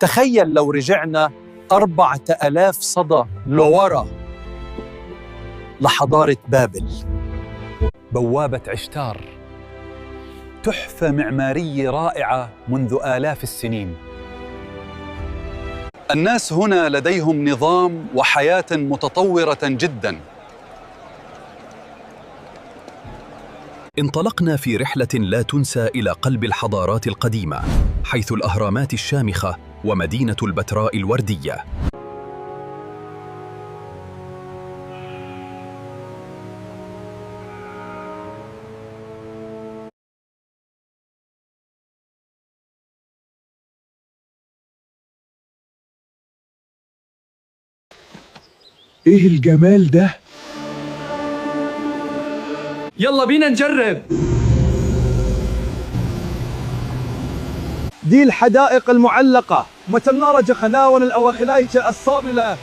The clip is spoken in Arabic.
تخيل لو رجعنا 4000 صدى لورا لحضارة بابل. بوابة عشتار، تحفة معمارية رائعة منذ آلاف السنين. الناس هنا لديهم نظام وحياة متطورة جداً. انطلقنا في رحلة لا تنسى إلى قلب الحضارات القديمة، حيث الأهرامات الشامخة ومدينة البتراء الوردية. ايه الجمال ده؟ يلا بينا نجرب. دي الحدائق المعلقة، متنارج خناون الأواخلاية الصاملة.